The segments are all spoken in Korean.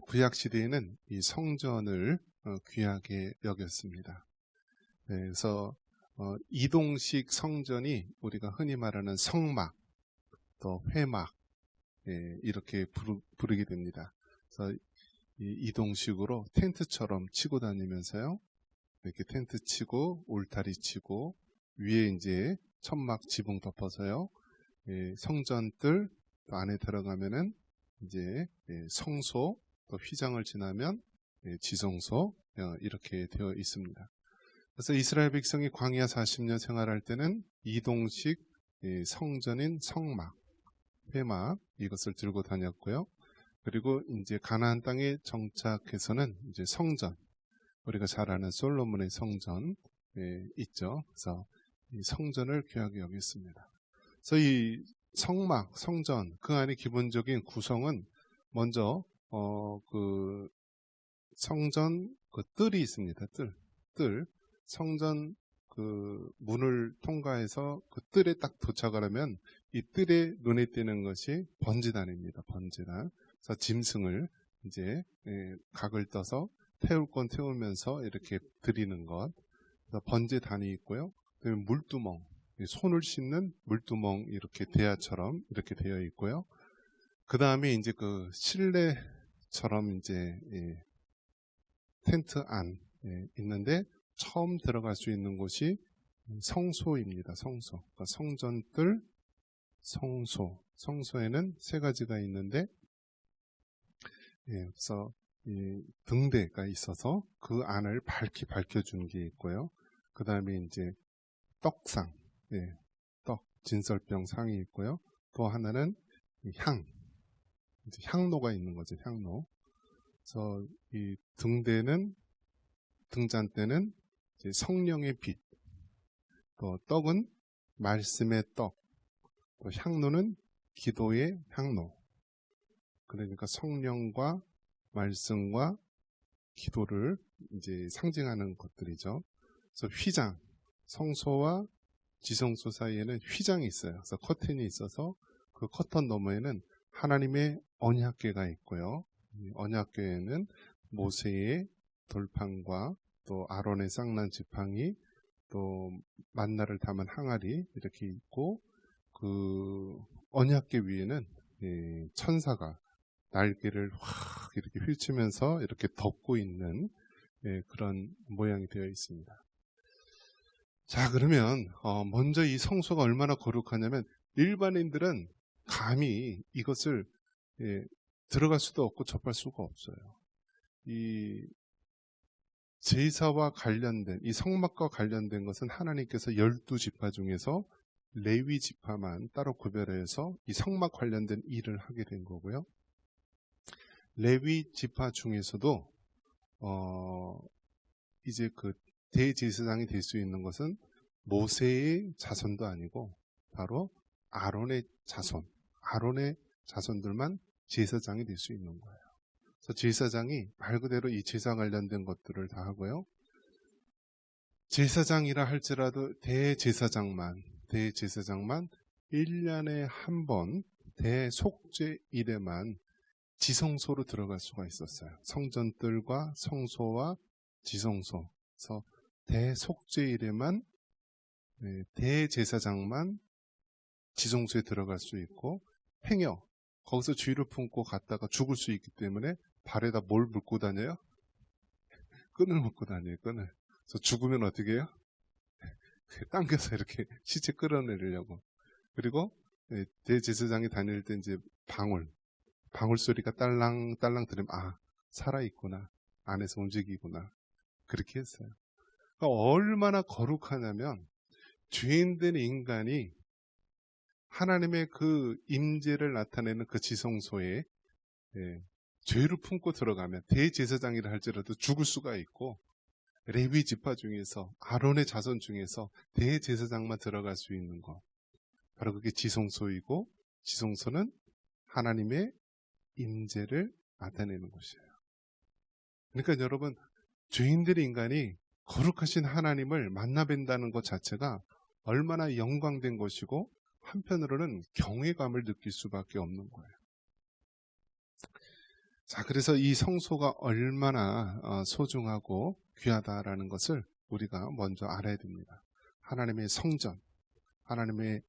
구약 시대에는 이 성전을 귀하게 여겼습니다. 그래서 이동식 성전이 우리가 흔히 말하는 성막, 또 회막 이렇게 부르게 됩니다. 그래서 이동식으로 텐트처럼 치고 다니면서요. 이렇게 텐트 치고 울타리 치고 위에 이제 천막 지붕 덮어서요. 성전뜰 또 안에 들어가면은 이제 성소 또 휘장을 지나면 지성소 이렇게 되어 있습니다. 그래서 이스라엘 백성이 광야 40년 생활할 때는 이동식 성전인 성막, 회막 이것을 들고 다녔고요. 그리고 이제 가나안 땅에 정착해서는 이제 성전, 우리가 잘 아는 솔로몬의 성전 있죠. 그래서 이 성전을 귀하게 여겼습니다. 그래서 이 성막, 성전 그 안에 기본적인 구성은 먼저 그 성전 그 뜰이 있습니다. 뜰. 성전 그 문을 통과해서 그 뜰에 딱 도착을 하면 이 뜰에 눈에 띄는 것이 번제단입니다. 번제단. 그래서 짐승을 이제 각을 떠서 태울 건 태우면서 이렇게 드리는 것. 그래서 번제단이 있고요. 그다음에 물두멍, 손을 씻는 물두멍 이렇게 대야처럼 이렇게 되어 있고요. 그 다음에 이제 그 실내처럼 이제 텐트 안 있는데 처음 들어갈 수 있는 곳이 성소입니다. 성소. 그러니까 성전뜰, 성소. 성소에는 세 가지가 있는데, 그래서 이 등대가 있어서 그 안을 밝혀주는 게 있고요. 그 다음에 이제 떡상, 떡, 진설병 상이 있고요. 또 하나는 이제 향로가 있는 거죠. 향로. 그래서 이 등잔대는 이제 성령의 빛, 또 떡은 말씀의 떡, 또 향로는 기도의 향로. 그러니까 성령과 말씀과 기도를 이제 상징하는 것들이죠. 그래서 휘장, 성소와 지성소 사이에는 휘장이 있어요. 그래서 커튼이 있어서 그 커튼 너머에는 하나님의 언약궤가 있고요. 언약궤에는 모세의 돌판과 또 아론의 쌍난 지팡이, 또 만나를 담은 항아리 이렇게 있고, 그 언약궤 위에는 천사가 날개를 확 이렇게 펼치면서 이렇게 덮고 있는 그런 모양이 되어 있습니다. 자, 그러면 먼저 이 성소가 얼마나 거룩하냐면 일반인들은 감히 이것을 들어갈 수도 없고 접할 수가 없어요. 이 제사와 관련된 이 성막과 관련된 것은 하나님께서 12지파 중에서 레위 지파만 따로 구별해서 이 성막 관련된 일을 하게 된 거고요. 레위 지파 중에서도 이제 그 대제사장이 될 수 있는 것은 모세의 자손도 아니고 바로 아론의 자손들만 제사장이 될 수 있는 거예요. 그래서 제사장이 말 그대로 이 제사 관련된 것들을 다 하고요. 제사장이라 할지라도 대제사장만 1년에 한 번 대속죄 일에만 지성소로 들어갈 수가 있었어요. 성전뜰과 성소와 지성소. 그래서 대속죄일에만 대제사장만 지성소에 들어갈 수 있고, 행여 거기서 죄를 품고 갔다가 죽을 수 있기 때문에 발에다 뭘 묶고 다녀요? 끈을 묶고 다녀요. 끈을. 그래서 죽으면 어떻게 해요? 당겨서 이렇게 시체 끌어내리려고. 그리고 대제사장이 다닐 때 이제 방울 소리가 딸랑딸랑 들으면 살아있구나, 안에서 움직이구나, 그렇게 했어요. 그러니까 얼마나 거룩하냐면 죄인된 인간이 하나님의 그 임재를 나타내는 그 지성소에 죄를 품고 들어가면 대제사장이라 할지라도 죽을 수가 있고, 레위 지파 중에서 아론의 자손 중에서 대제사장만 들어갈 수 있는 것, 바로 그게 지성소이고, 지성소는 하나님의 임재를 나타내는 것이에요. 그러니까 여러분, 죄인들의 인간이 거룩하신 하나님을 만나 뵌다는 것 자체가 얼마나 영광된 것이고, 한편으로는 경외감을 느낄 수밖에 없는 거예요. 자, 그래서 이 성소가 얼마나 소중하고 귀하다라는 것을 우리가 먼저 알아야 됩니다. 하나님의 성전, 하나님의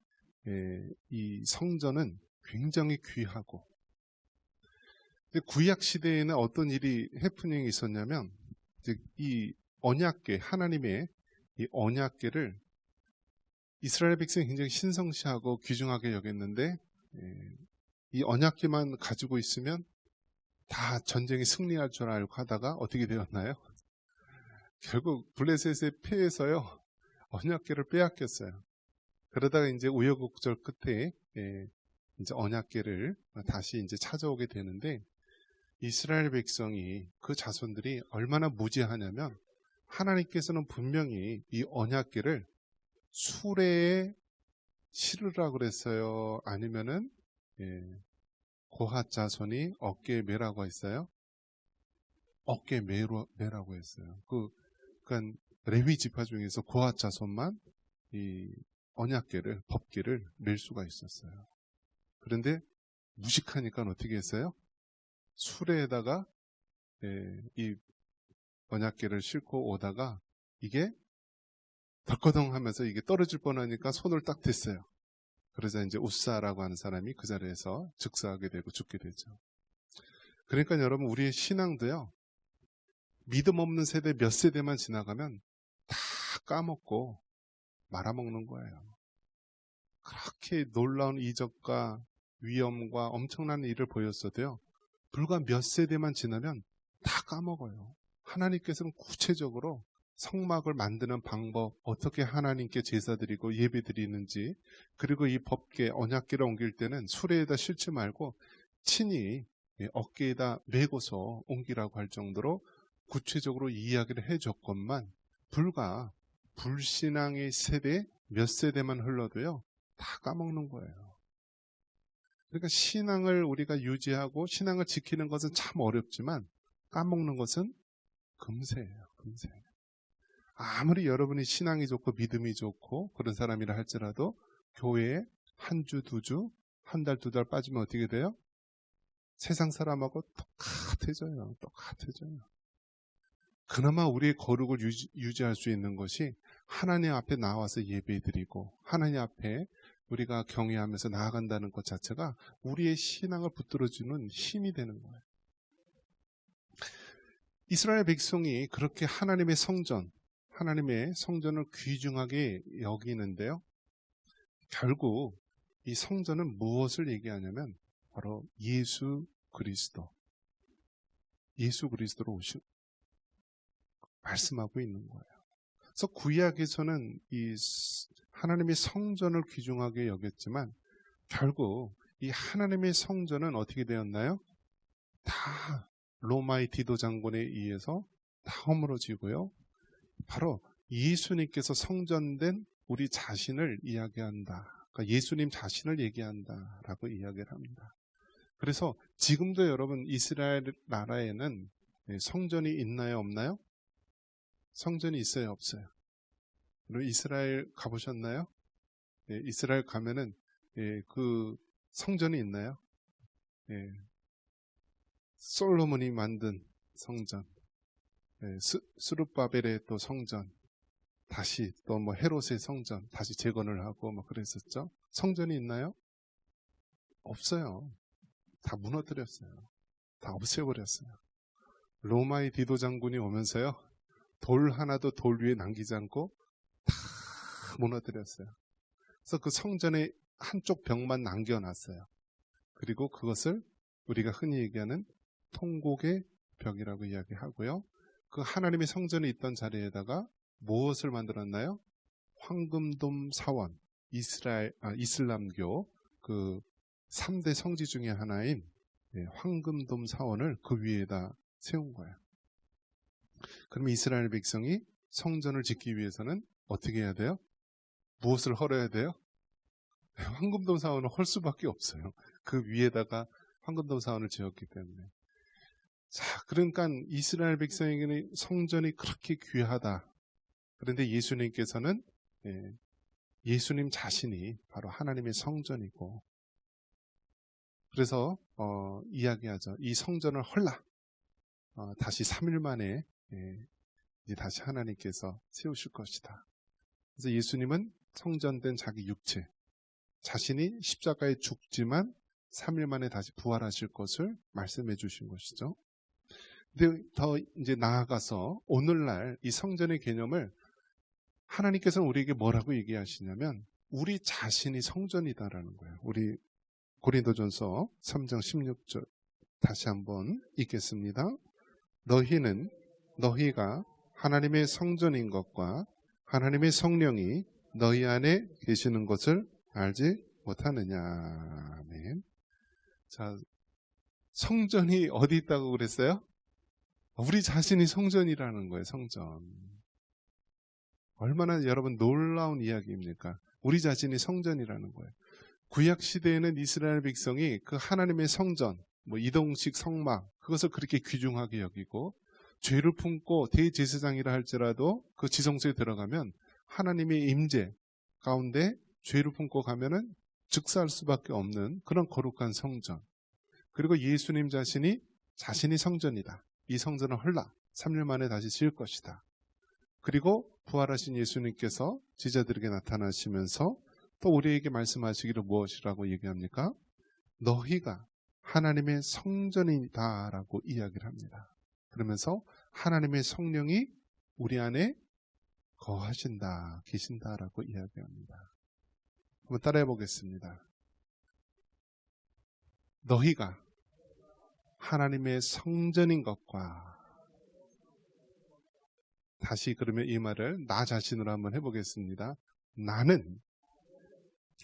이 성전은 굉장히 귀하고, 구약 시대에는 어떤 일이 해프닝이 있었냐면, 이 언약궤, 하나님의 이 언약궤를 이스라엘 백성이 굉장히 신성시하고 귀중하게 여겼는데, 이 언약궤만 가지고 있으면 다 전쟁에 승리할 줄 알고 하다가 어떻게 되었나요? 결국 블레셋의 패에서요, 언약궤를 빼앗겼어요. 그러다가 이제 우여곡절 끝에 이제 언약궤를 다시 이제 찾아오게 되는데, 이스라엘 백성이, 그 자손들이 얼마나 무지하냐면, 하나님께서는 분명히 이 언약궤를 수레에 실으라 그랬어요? 아니면은 고핫 자손이 어깨에 매라고 했어요? 어깨에 매라고 했어요. 그러니까 레위 지파 중에서 고핫 자손만 이 언약궤를, 법궤를 맬 수가 있었어요. 그런데 무식하니까 어떻게 했어요? 수레에다가 이 언약궤를 싣고 오다가 이게 덜커덩 하면서 이게 떨어질 뻔하니까 손을 딱 댔어요. 그러자 이제 우사라고 하는 사람이 그 자리에서 즉사하게 되고 죽게 되죠. 그러니까 여러분, 우리의 신앙도요, 믿음 없는 세대 몇 세대만 지나가면 다 까먹고 말아먹는 거예요. 그렇게 놀라운 이적과 위엄과 엄청난 일을 보였어도요, 불과 몇 세대만 지나면 다 까먹어요. 하나님께서는 구체적으로 성막을 만드는 방법, 어떻게 하나님께 제사드리고 예배드리는지, 그리고 이 법궤, 언약궤를 옮길 때는 수레에다 실지 말고 친히 어깨에다 메고서 옮기라고 할 정도로 구체적으로 이야기를 해줬건만, 불과 불신앙의 세대 몇 세대만 흘러도요, 다 까먹는 거예요. 그러니까 신앙을 우리가 유지하고 신앙을 지키는 것은 참 어렵지만 까먹는 것은 금세예요. 금세. 아무리 여러분이 신앙이 좋고 믿음이 좋고 그런 사람이라 할지라도 교회에 한 주, 두 주, 한 달, 두 달 빠지면 어떻게 돼요? 세상 사람하고 똑같아져요. 똑같아져요. 그나마 우리의 거룩을 유지할 수 있는 것이 하나님 앞에 나와서 예배드리고 하나님 앞에 우리가 경외하면서 나아간다는 것 자체가 우리의 신앙을 붙들어주는 힘이 되는 거예요. 이스라엘 백성이 그렇게 하나님의 성전을 귀중하게 여기는데요, 결국 이 성전은 무엇을 얘기하냐면 바로 예수 그리스도로 말씀하고 있는 거예요. 그래서 구약에서는 이 하나님의 성전을 귀중하게 여겼지만 결국 이 하나님의 성전은 어떻게 되었나요? 다 로마의 디도 장군에 의해서 다 허물어지고요, 바로 예수님께서 성전된 우리 자신을 이야기한다. 그러니까 예수님 자신을 얘기한다라고 이야기를 합니다. 그래서 지금도 여러분 이스라엘 나라에는 성전이 있나요, 없나요? 성전이 있어요, 없어요? 여러분 이스라엘 가보셨나요? 이스라엘 가면은 그 성전이 있나요? 솔로몬이 만든 성전, 스룹바벨의 또 성전, 다시 또 뭐 헤롯의 성전 다시 재건을 하고 뭐 그랬었죠. 성전이 있나요? 없어요. 다 무너뜨렸어요. 다 없애버렸어요. 로마의 디도 장군이 오면서요, 돌 하나도 돌 위에 남기지 않고 다 무너뜨렸어요. 그래서 그 성전의 한쪽 벽만 남겨놨어요. 그리고 그것을 우리가 흔히 얘기하는 통곡의 벽이라고 이야기하고요, 그 하나님의 성전이 있던 자리에다가 무엇을 만들었나요? 황금돔 사원, 이슬람교 그 3대 성지 중에 하나인 황금돔 사원을 그 위에다 세운 거예요. 그러면 이스라엘 백성이 성전을 짓기 위해서는 어떻게 해야 돼요? 무엇을 헐어야 돼요? 황금돔 사원을 헐 수밖에 없어요. 그 위에다가 황금돔 사원을 지었기 때문에. 자, 그러니까 이스라엘 백성에게는 성전이 그렇게 귀하다. 그런데 예수님께서는 예수님 자신이 바로 하나님의 성전이고, 그래서 이야기하죠. 이 성전을 헐라. 다시 3일 만에 이제 다시 하나님께서 세우실 것이다. 그래서 예수님은 성전된 자기 육체, 자신이 십자가에 죽지만 3일 만에 다시 부활하실 것을 말씀해 주신 것이죠. 근데 더 이제 나아가서 오늘날 이 성전의 개념을 하나님께서는 우리에게 뭐라고 얘기하시냐면 우리 자신이 성전이다라는 거예요. 우리 고린도전서 3장 16절 다시 한번 읽겠습니다. 너희가 하나님의 성전인 것과 하나님의 성령이 너희 안에 계시는 것을 알지 못하느냐. 아멘. 자, 성전이 어디 있다고 그랬어요? 우리 자신이 성전이라는 거예요. 성전. 얼마나 여러분 놀라운 이야기입니까? 우리 자신이 성전이라는 거예요. 구약 시대에는 이스라엘 백성이 그 하나님의 성전, 이동식 성막, 그것을 그렇게 귀중하게 여기고 죄를 품고 대제사장이라 할지라도 그 지성소에 들어가면 하나님의 임재 가운데 죄를 품고 가면은 즉사할 수밖에 없는 그런 거룩한 성전. 그리고 예수님 자신이 성전이다. 이 성전을 헐라. 3일 만에 다시 지을 것이다. 그리고 부활하신 예수님께서 제자들에게 나타나시면서 또 우리에게 말씀하시기를 무엇이라고 얘기합니까? 너희가 하나님의 성전이다 라고 이야기를 합니다. 그러면서 하나님의 성령이 우리 안에 거하신다, 계신다라고 이야기합니다. 한번 따라해 보겠습니다. 너희가 하나님의 성전인 것과 다시 그러면 이 말을 나 자신으로 한번 해보겠습니다. 나는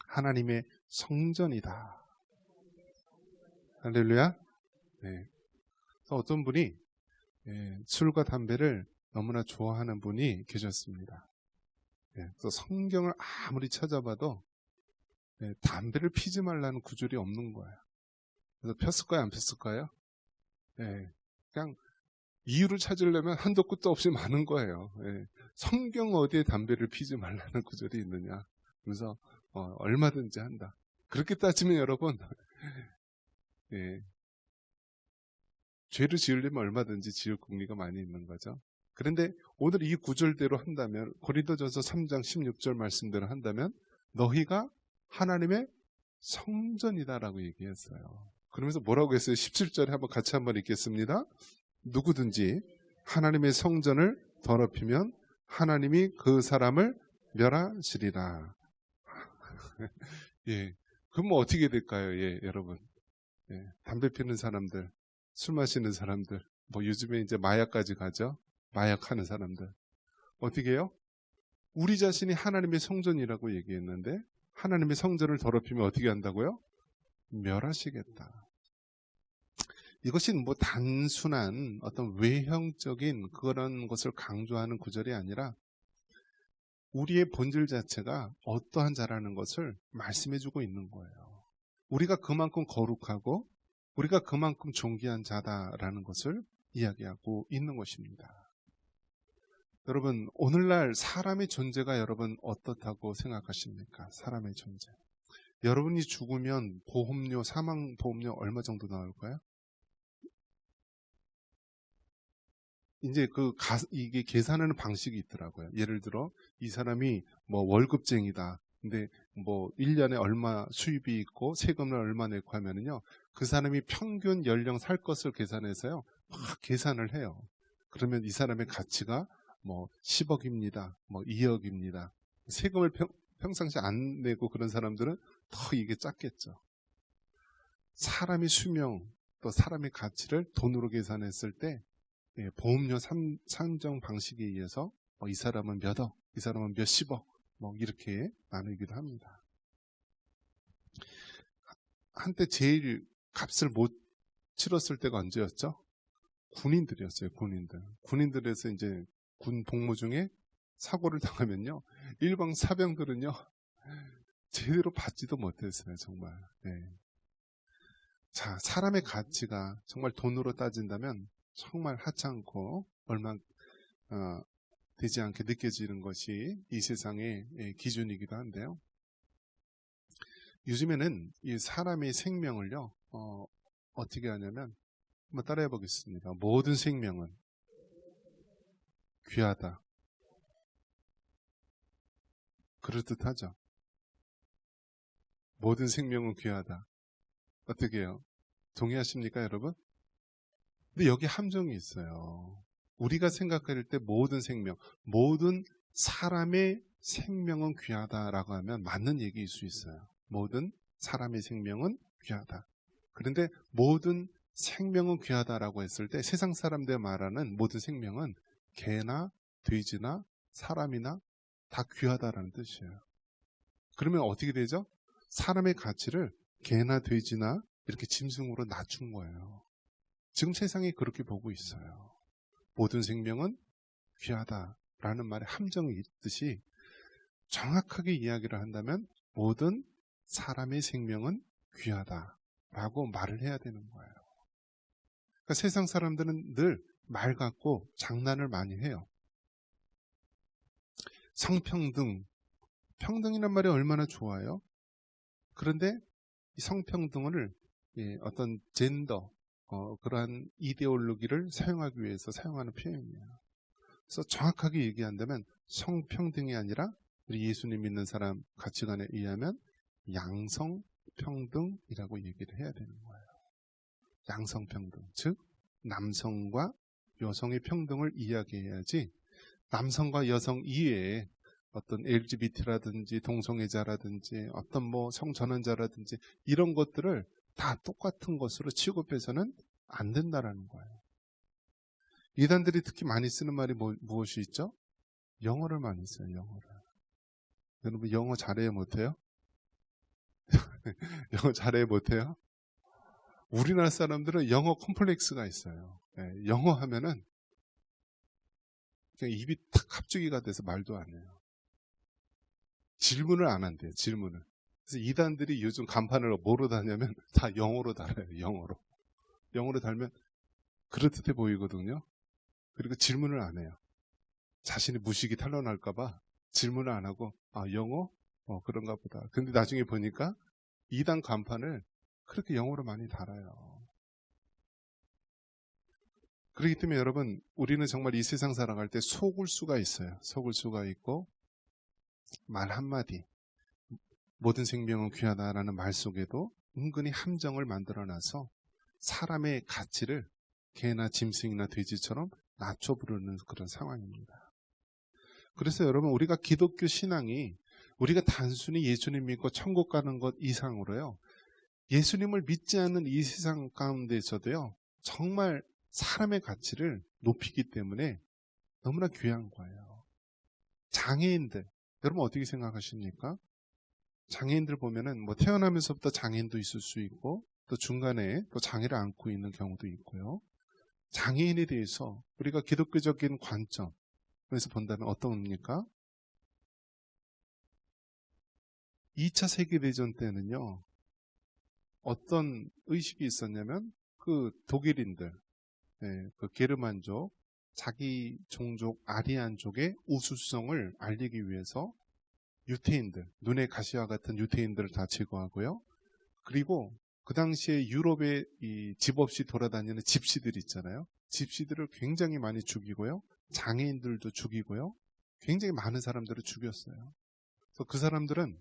하나님의 성전이다. 할렐루야. 네. 어떤 분이 술과 담배를 너무나 좋아하는 분이 계셨습니다. 그래서 성경을 아무리 찾아봐도 담배를 피지 말라는 구절이 없는 거예요. 그래서 폈을까요? 안 폈을까요? 그냥 이유를 찾으려면 한도 끝도 없이 많은 거예요. 성경 어디에 담배를 피지 말라는 구절이 있느냐. 그래서 얼마든지 한다. 그렇게 따지면 여러분 죄를 지으려면 얼마든지 지을 권리가 많이 있는 거죠. 그런데 오늘 이 구절대로 한다면 고린도전서 3장 16절 말씀대로 한다면 너희가 하나님의 성전이다라고 얘기했어요. 그러면서 뭐라고 했어요? 17절에 한번 같이 한번 읽겠습니다. 누구든지 하나님의 성전을 더럽히면 하나님이 그 사람을 멸하시리라. 그럼 어떻게 될까요? 여러분. 담배 피는 사람들, 술 마시는 사람들, 요즘에 이제 마약까지 가죠? 마약하는 사람들. 어떻게 해요? 우리 자신이 하나님의 성전이라고 얘기했는데 하나님의 성전을 더럽히면 어떻게 한다고요? 멸하시겠다. 이것이 단순한 어떤 외형적인 그런 것을 강조하는 구절이 아니라 우리의 본질 자체가 어떠한 자라는 것을 말씀해주고 있는 거예요. 우리가 그만큼 거룩하고 우리가 그만큼 존귀한 자다라는 것을 이야기하고 있는 것입니다. 여러분, 오늘날 사람의 존재가 여러분 어떻다고 생각하십니까? 사람의 존재. 여러분이 죽으면 보험료, 사망보험료 얼마 정도 나올까요? 이제 이게 계산하는 방식이 있더라고요. 예를 들어, 이 사람이 월급쟁이다. 근데 1년에 얼마 수입이 있고 세금을 얼마 내고 하면은요, 그 사람이 평균 연령 살 것을 계산해서요, 막 계산을 해요. 그러면 이 사람의 가치가 10억입니다. 2억입니다. 세금을 평상시 안 내고 그런 사람들은 더 이게 작겠죠. 사람의 수명, 또 사람의 가치를 돈으로 계산했을 때 보험료 산정 방식에 의해서 이 사람은 몇 억, 이 사람은 몇십억 이렇게 나누기도 합니다. 한때 제일 값을 못 치렀을 때가 언제였죠? 군인들이었어요. 군인들에서 이제 군 복무 중에 사고를 당하면요, 일반 사병들은요 제대로 받지도 못했어요. 정말. 자, 사람의 가치가 정말 돈으로 따진다면 정말 하찮고 얼마 되지 않게 느껴지는 것이 이 세상의 기준이기도 한데요. 요즘에는 이 사람의 생명을요, 어떻게 하냐면 한번 따라해 보겠습니다. 모든 생명은 귀하다. 그럴듯하죠? 모든 생명은 귀하다. 어떻게 해요? 동의하십니까, 여러분? 근데 여기 함정이 있어요. 우리가 생각할 때 모든 생명, 모든 사람의 생명은 귀하다라고 하면 맞는 얘기일 수 있어요. 모든 사람의 생명은 귀하다. 그런데 모든 생명은 귀하다라고 했을 때 세상 사람들 말하는 모든 생명은 개나 돼지나 사람이나 다 귀하다라는 뜻이에요. 그러면 어떻게 되죠? 사람의 가치를 개나 돼지나 이렇게 짐승으로 낮춘 거예요. 지금 세상이 그렇게 보고 있어요. 모든 생명은 귀하다라는 말에 함정이 있듯이 정확하게 이야기를 한다면 모든 사람의 생명은 귀하다라고 말을 해야 되는 거예요. 그러니까 세상 사람들은 늘 말 갖고 장난을 많이 해요. 성평등, 평등이란 말이 얼마나 좋아요. 그런데 이 성평등을 어떤 젠더, 그러한 이데올로기를 사용하기 위해서 사용하는 표현이에요. 그래서 정확하게 얘기한다면 성평등이 아니라 우리 예수님 믿는 사람 가치관에 의하면 양성평등이라고 얘기를 해야 되는 거예요. 양성평등, 즉 남성과 여성의 평등을 이야기해야지 남성과 여성 이외에 어떤 LGBT라든지 동성애자라든지 어떤 뭐 성전환자라든지 이런 것들을 다 똑같은 것으로 취급해서는 안 된다라는 거예요. 이단들이 특히 많이 쓰는 말이 무엇이 있죠? 영어를 많이 써요. 영어를. 여러분 영어 잘해요 못해요? 영어 잘해요 못해요? 우리나라 사람들은 영어 컴플렉스가 있어요. 네, 영어 하면은 그냥 입이 탁 합주기가 돼서 말도 안 해요. 질문을 안 한대요. 질문을. 그래서 이단들이 요즘 간판을 뭐로 다냐면 다 영어로 달아요. 영어로. 영어로 달면 그럴듯해 보이거든요. 그리고 질문을 안 해요. 자신의 무식이 탄로날까봐 질문을 안 하고 영어? 그런가 보다. 근데 나중에 보니까 이단 간판을 그렇게 영어로 많이 달아요. 그렇기 때문에 여러분 우리는 정말 이 세상 살아갈 때 속을 수가 있어요. 속을 수가 있고 말 한마디 모든 생명은 귀하다라는 말 속에도 은근히 함정을 만들어놔서 사람의 가치를 개나 짐승이나 돼지처럼 낮춰 부르는 그런 상황입니다. 그래서 여러분 우리가 기독교 신앙이 우리가 단순히 예수님 믿고 천국 가는 것 이상으로요. 예수님을 믿지 않는 이 세상 가운데서도요. 정말 사람의 가치를 높이기 때문에 너무나 귀한 거예요. 장애인들 여러분 어떻게 생각하십니까? 장애인들 보면은 뭐 태어나면서부터 장애인도 있을 수 있고 또 중간에 또 장애를 안고 있는 경우도 있고요. 장애인에 대해서 우리가 기독교적인 관점에서 본다면 어떻습니까? 2차 세계대전 때는요. 어떤 의식이 있었냐면 그 독일인들, 그 게르만족, 자기 종족 아리안족의 우수성을 알리기 위해서 유태인들, 눈의 가시와 같은 유태인들을 다 제거하고요. 그리고 그 당시에 유럽에 이 집 없이 돌아다니는 집시들 있잖아요. 집시들을 굉장히 많이 죽이고요. 장애인들도 죽이고요. 굉장히 많은 사람들을 죽였어요. 그래서 그 사람들은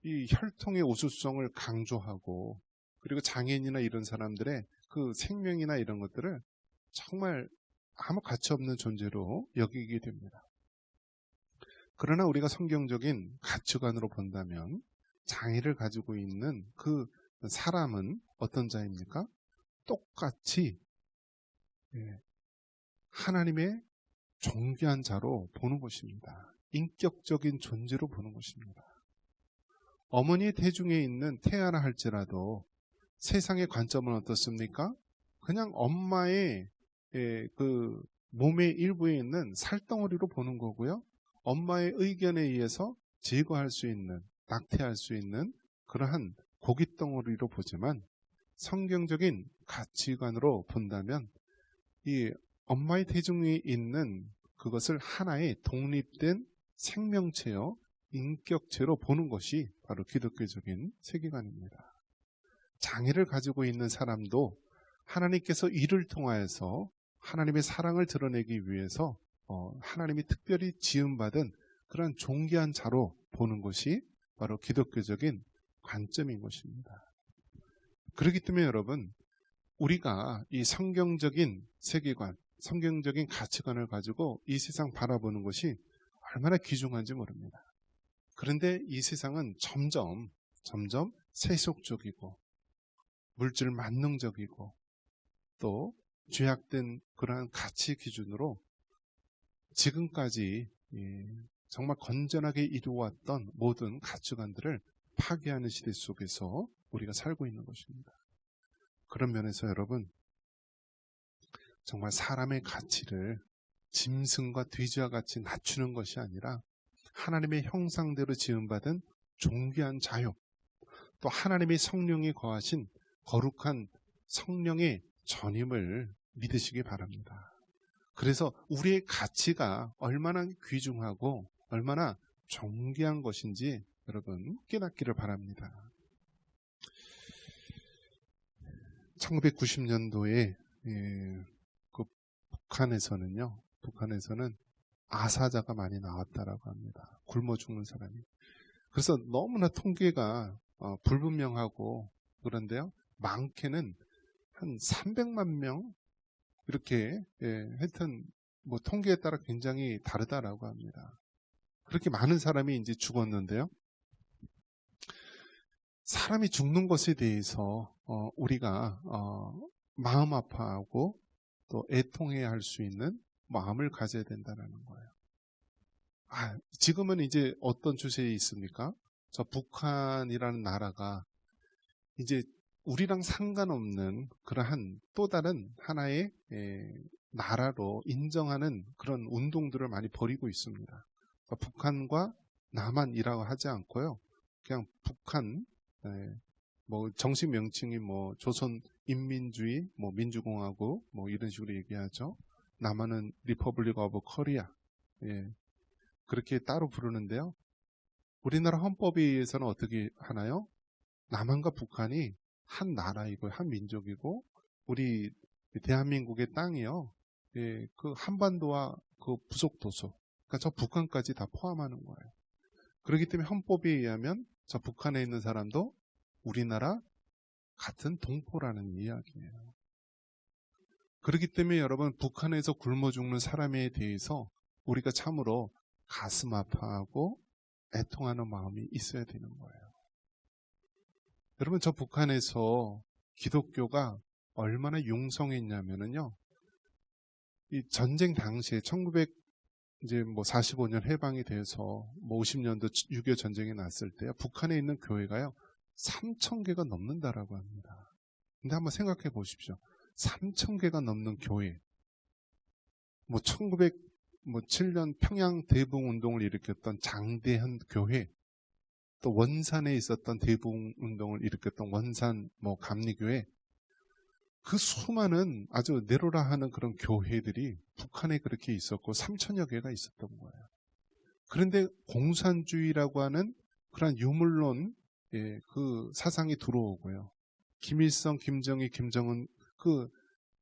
이 혈통의 우수성을 강조하고 그리고 장애인이나 이런 사람들의 그 생명이나 이런 것들을 정말 아무 가치 없는 존재로 여기게 됩니다. 그러나 우리가 성경적인 가치관으로 본다면 장애를 가지고 있는 그 사람은 어떤 자입니까? 똑같이 하나님의 존귀한 자로 보는 것입니다. 인격적인 존재로 보는 것입니다. 어머니의 태중에 있는 태아라 할지라도 세상의 관점은 어떻습니까? 그냥 엄마의 그 몸의 일부에 있는 살덩어리로 보는 거고요. 엄마의 의견에 의해서 제거할 수 있는, 낙태할 수 있는 그러한 고깃덩어리로 보지만 성경적인 가치관으로 본다면 이 엄마의 태중에 있는 그것을 하나의 독립된 생명체요, 인격체로 보는 것이 바로 기독교적인 세계관입니다. 장애를 가지고 있는 사람도 하나님께서 이를 통하여서 하나님의 사랑을 드러내기 위해서 하나님이 특별히 지음받은 그런 존귀한 자로 보는 것이 바로 기독교적인 관점인 것입니다. 그렇기 때문에 여러분, 우리가 이 성경적인 세계관, 성경적인 가치관을 가지고 이 세상 바라보는 것이 얼마나 귀중한지 모릅니다. 그런데 이 세상은 점점 세속적이고 물질 만능적이고 또 죄악된 그러한 가치 기준으로 지금까지 정말 건전하게 이루어왔던 모든 가치관들을 파괴하는 시대 속에서 우리가 살고 있는 것입니다. 그런 면에서 여러분, 정말 사람의 가치를 짐승과 돼지와 같이 낮추는 것이 아니라 하나님의 형상대로 지음받은 존귀한 자유, 또 하나님의 성령이 거하신 거룩한 성령의 전임을 믿으시기 바랍니다. 그래서 우리의 가치가 얼마나 귀중하고 얼마나 존귀한 것인지 여러분 깨닫기를 바랍니다. 1990년도에 그 북한에서는 아사자가 많이 나왔다라고 합니다. 굶어 죽는 사람이. 그래서 너무나 통계가 불분명하고 그런데요. 많게는 한 300만 명 이렇게 하여튼 뭐 통계에 따라 굉장히 다르다라고 합니다. 그렇게 많은 사람이 이제 죽었는데요. 사람이 죽는 것에 대해서 우리가 마음 아파하고 또 애통해야 할 수 있는 마음을 가져야 된다는 거예요. 지금은 이제 어떤 추세에 있습니까? 저 북한이라는 나라가 이제 우리랑 상관없는 그러한 또 다른 하나의 나라로 인정하는 그런 운동들을 많이 벌이고 있습니다. 그러니까 북한과 남한이라고 하지 않고요. 그냥 북한, 뭐 정식 명칭이 뭐 조선인민주의, 뭐 민주공화국, 뭐 이런 식으로 얘기하죠. 남한은 리퍼블릭 오브 코리아, 그렇게 따로 부르는데요. 우리나라 헌법에 의해서는 어떻게 하나요? 남한과 북한이 한 나라이고 한 민족이고 우리 대한민국의 땅이요. 그 한반도와 그 부속 도서, 그러니까 저 북한까지 다 포함하는 거예요. 그렇기 때문에 헌법에 의하면 저 북한에 있는 사람도 우리나라 같은 동포라는 이야기예요. 그렇기 때문에 여러분, 북한에서 굶어 죽는 사람에 대해서 우리가 참으로 가슴 아파하고 애통하는 마음이 있어야 되는 거예요. 여러분, 저 북한에서 기독교가 얼마나 융성했냐면요. 이 전쟁 당시에 1945년 해방이 돼서 50년도 6.25 전쟁이 났을 때 북한에 있는 교회가요 3,000개가 넘는다라고 합니다. 근데 한번 생각해 보십시오. 3,000개가 넘는 교회. 1907년 평양 대붕운동을 일으켰던 장대현 교회, 또 원산에 있었던 대붕운동을 일으켰던 원산 감리교회, 그 수많은 아주 내로라 하는 그런 교회들이 북한에 그렇게 있었고 3,000여 개가 있었던 거예요. 그런데 공산주의라고 하는 그런 유물론 그 사상이 들어오고요. 김일성, 김정일, 김정은 그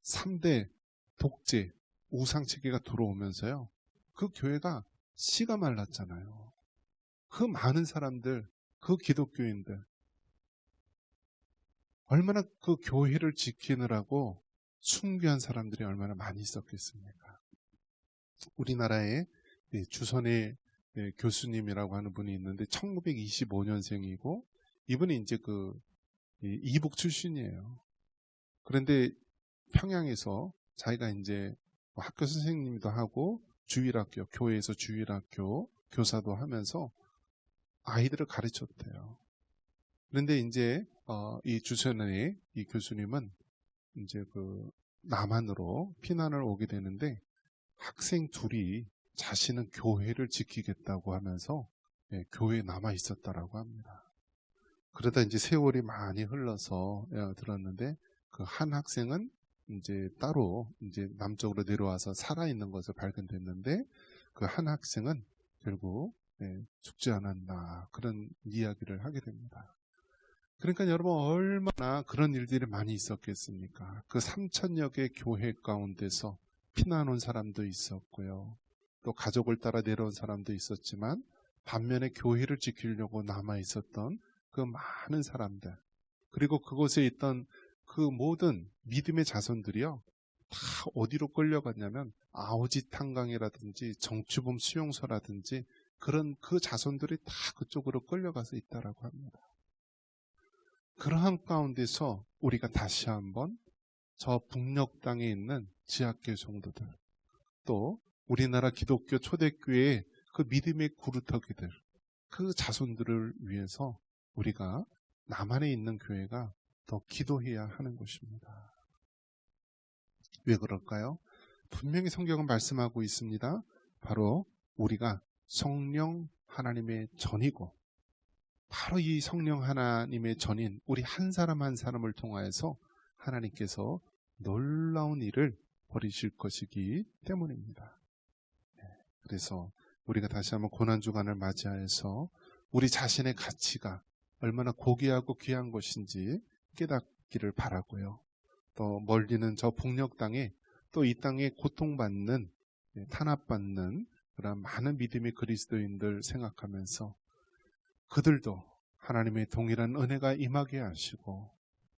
3대 독재 우상체계가 들어오면서요. 그 교회가 씨가 말랐잖아요. 그 많은 사람들, 그 기독교인들 얼마나 그 교회를 지키느라고 순교한 사람들이 얼마나 많이 있었겠습니까? 우리나라에 주선의 교수님이라고 하는 분이 있는데 1925년생이고 이분이 이제 그 이북 출신이에요. 그런데 평양에서 자기가 이제 학교 선생님도 하고 주일학교, 교회에서 주일학교 교사도 하면서 아이들을 가르쳤대요. 그런데 이제 이 주선의 이 교수님은 이제 그 남한으로 피난을 오게 되는데 학생 둘이 자신은 교회를 지키겠다고 하면서 교회에 남아 있었다라고 합니다. 그러다 이제 세월이 많이 흘러서 들었는데 그 한 학생은 이제 따로 이제 남쪽으로 내려와서 살아있는 것을 발견됐는데 그 한 학생은 결국 죽지 않았나 그런 이야기를 하게 됩니다. 그러니까 여러분 얼마나 그런 일들이 많이 있었겠습니까? 그 3,000여 개 교회 가운데서 피난 온 사람도 있었고요. 또 가족을 따라 내려온 사람도 있었지만 반면에 교회를 지키려고 남아 있었던 그 많은 사람들, 그리고 그곳에 있던 그 모든 믿음의 자손들이요, 다 어디로 끌려갔냐면 아오짓 한강이라든지 정추범 수용소라든지 그런 그 자손들이 다 그쪽으로 끌려가서 있다라고 합니다. 그러한 가운데서 우리가 다시 한번 저 북녘 땅에 있는 지하교회 성도들, 또 우리나라 기독교 초대교회의 그 믿음의 구루터기들, 그 자손들을 위해서 우리가 남한에 있는 교회가 더 기도해야 하는 것입니다. 왜 그럴까요? 분명히 성경은 말씀하고 있습니다. 바로 우리가 성령 하나님의 전이고, 바로 이 성령 하나님의 전인 우리 한 사람 한 사람을 통하여서 하나님께서 놀라운 일을 벌이실 것이기 때문입니다. 그래서 우리가 다시 한번 고난주간을 맞이하여서 우리 자신의 가치가 얼마나 고귀하고 귀한 것인지 깨닫기를 바라고요. 또 멀리는 저 북녘 땅에, 또 이 땅에 고통받는, 탄압받는 그런 많은 믿음의 그리스도인들 생각하면서 그들도 하나님의 동일한 은혜가 임하게 하시고,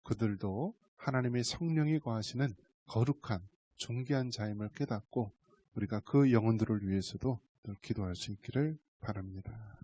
그들도 하나님의 성령이 거하시는 거룩한 존귀한 자임을 깨닫고 우리가 그 영혼들을 위해서도 늘 기도할 수 있기를 바랍니다.